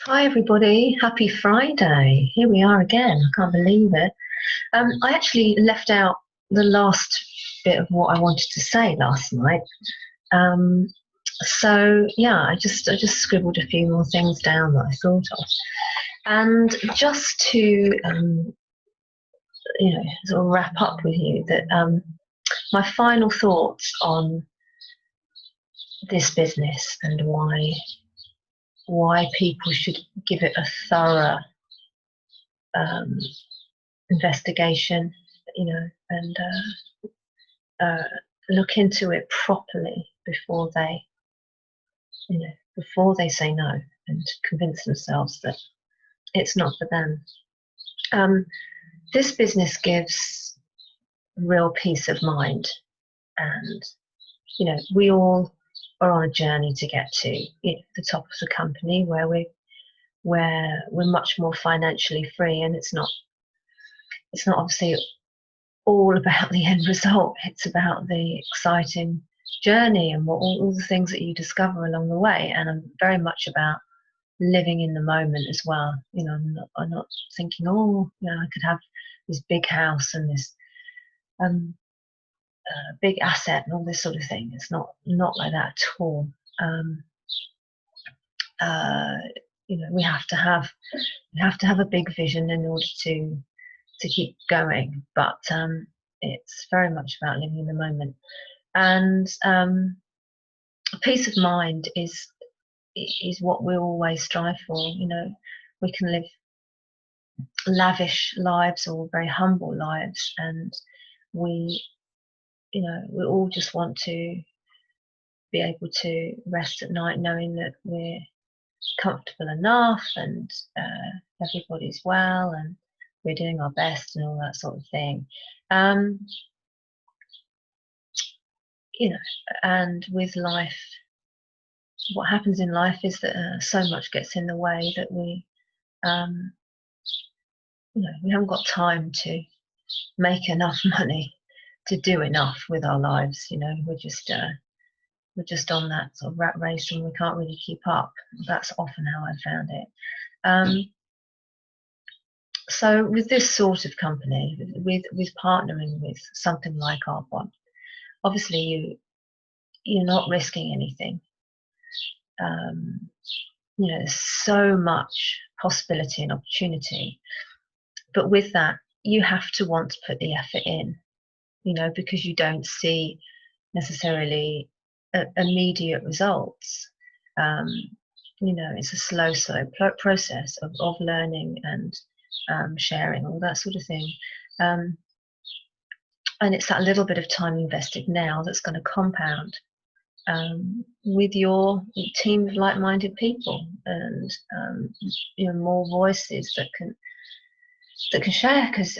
Hi everybody, happy Friday. Here we are again. I can't believe it. I actually left out the last bit of what I wanted to say last night. Um, so yeah, I just scribbled a few more things down that I thought of, and just to sort of wrap up with you that my final thoughts on this business and why people should give it a thorough um, investigation, and uh, look into it properly before they say no and convince themselves that it's not for them. Um, this business gives real peace of mind, and we all are on a journey to get to the top of the company where we're much more financially free, and it's not obviously all about the end result. It's about the exciting journey and all the things that you discover along the way. And I'm very much about living in the moment as well. I'm not thinking, oh, I could have this big house and this um, big asset and all this sort of thing. It's not like that at all. Um, uh, we have to have a big vision in order to keep going. But it's very much about living in the moment. And peace of mind is what we always strive for. We can live lavish lives or very humble lives, and we we all just want to be able to rest at night knowing that we're comfortable enough, and everybody's well, and we're doing our best and all that sort of thing. um, you know and with life, what happens in life is that so much gets in the way that um, we haven't got time to make enough money to do enough with our lives. We're just on that sort of rat race, and we can't really keep up. That's often how I found it. So with this sort of company, with partnering with something like Arbonne, obviously you're not risking anything. Um, there's so much possibility and opportunity, but with that, you have to want to put the effort in. Because you don't see necessarily immediate results. Um, it's a slow process of learning and sharing, all that sort of thing. Um, and it's that little bit of time invested now that's going to compound with your team of like-minded people, and more voices that can share, because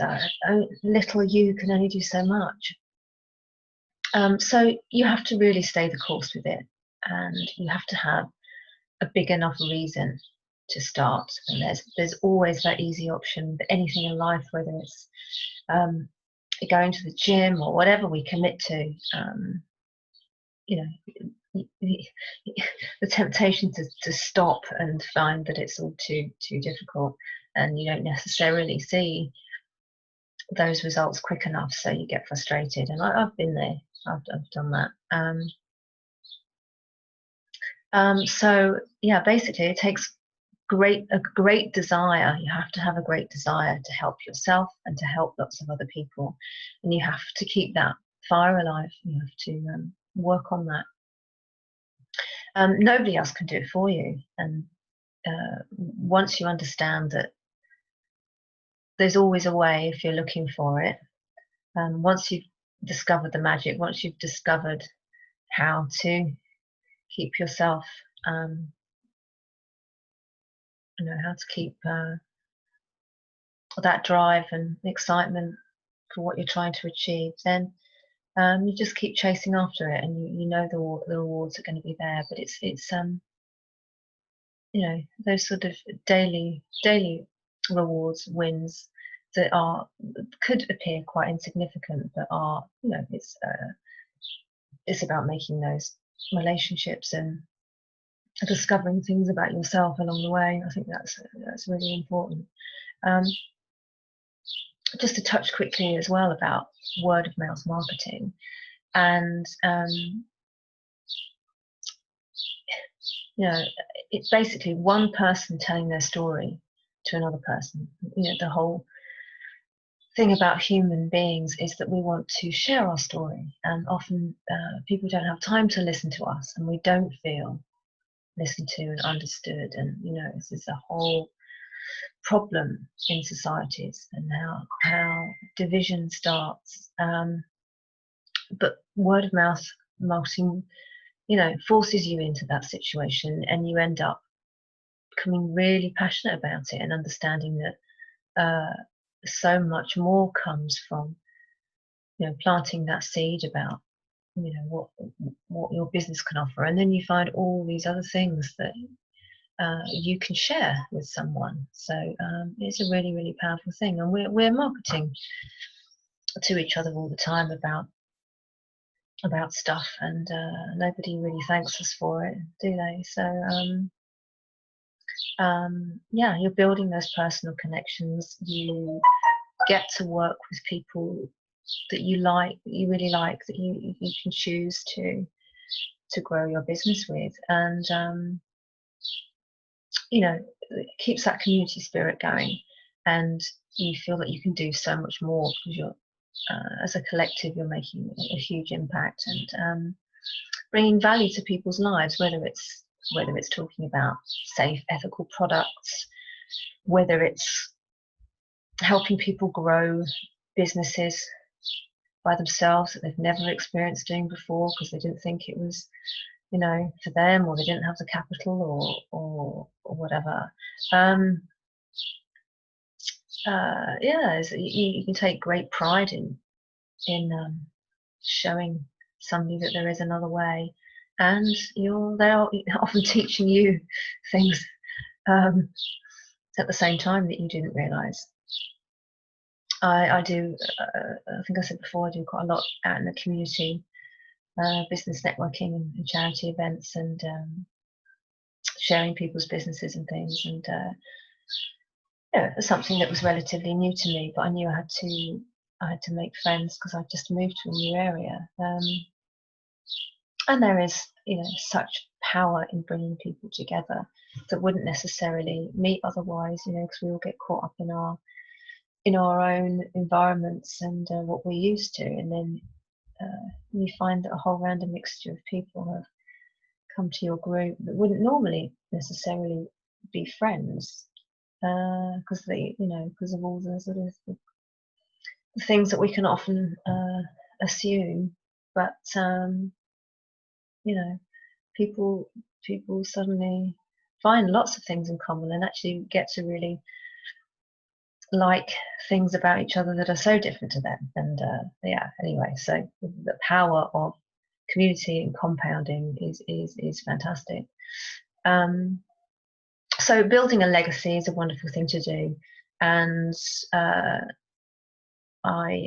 little you can only do so much. So you have to really stay the course with it, and you have to have a big enough reason to start. And there's always that easy option with anything in life, whether it's going to the gym or whatever we commit to. You know, the temptation to stop and find that it's all too difficult, and you don't necessarily see those results quick enough, so you get frustrated. And I've been there. I've done that. So yeah, basically, it takes a great desire. You have to have a great desire to help yourself and to help lots of other people, and you have to keep that fire alive. You have to work on that. Nobody else can do it for you, and once you understand that there's always a way if you're looking for it, once you've discovered the magic, once you've discovered how to keep yourself, how to keep that drive and excitement for what you're trying to achieve, then you just keep chasing after it, and you know the rewards are going to be there. But it's those sort of daily rewards, wins that could appear quite insignificant, but are it's about making those relationships and discovering things about yourself along the way. I think that's really important. Um, just to touch quickly as well about word of mouth marketing, and you know, it's basically one person telling their story to another person. You know, the whole thing about human beings is that we want to share our story, and often people don't have time to listen to us, and we don't feel listened to and understood. And you know, this is a whole problem in societies, and how division starts. But word of mouth marketing, you know, forces you into that situation, and you end up becoming really passionate about it and understanding that so much more comes from, you know, planting that seed about, you know, what your business can offer, and then you find all these other things that you can share with someone. So it's a really, really powerful thing, and we're marketing to each other all the time about stuff, and nobody really thanks us for it, do they? So yeah, you're building those personal connections. You get to work with people that you like, that you really like, that you can choose to grow your business with, and you know, it keeps that community spirit going, and you feel that you can do so much more because you're as a collective you're making a huge impact, and bringing value to people's lives, whether it's talking about safe, ethical products, whether it's helping people grow businesses by themselves that they've never experienced doing before because they didn't think it was, you know, for them, or they didn't have the capital, or whatever. Yeah, you can take great pride in showing somebody that there is another way, and they're often teaching you things at the same time that you didn't realize. I do, I think I said before, I do quite a lot out in the community, business networking and charity events, and sharing people's businesses and things. And yeah, it was something that was relatively new to me, but I knew I had to make friends because I just moved to a new area. And there is, you know, such power in bringing people together that wouldn't necessarily meet otherwise, you know, because we all get caught up in our own environments and what we're used to, and then you find that a whole random mixture of people have come to your group that wouldn't normally necessarily be friends, because because of all the sort of the things that we can often assume. But you know, people suddenly find lots of things in common and actually get to really like things about each other that are so different to them. And yeah, anyway, so the power of community and compounding is fantastic. So building a legacy is a wonderful thing to do, and I'm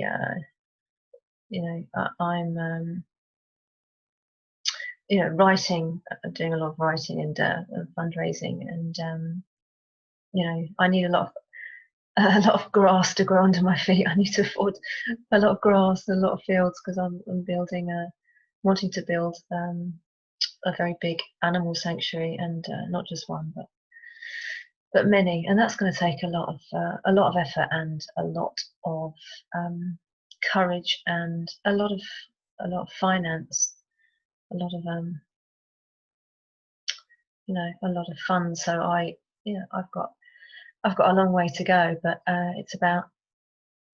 writing, doing a lot of writing and fundraising, and I need a lot of grass to grow under my feet. I need to afford a lot of grass and a lot of fields because I'm wanting to build a very big animal sanctuary, and not just one, but many, and that's going to take a lot of effort and a lot of courage and a lot of finance, a lot of a lot of fun. So I've got a long way to go, but it's about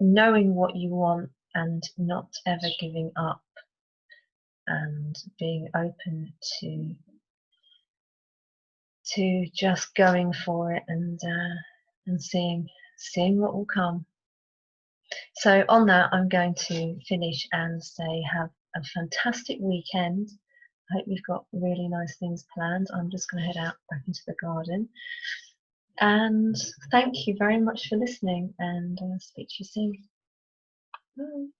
knowing what you want and not ever giving up, and being open to just going for it, and seeing what will come. So on that, I'm going to finish and say have a fantastic weekend. I hope you've got really nice things planned. I'm just going to head out back into the garden. And thank you very much for listening, and I'll speak to you soon. Bye.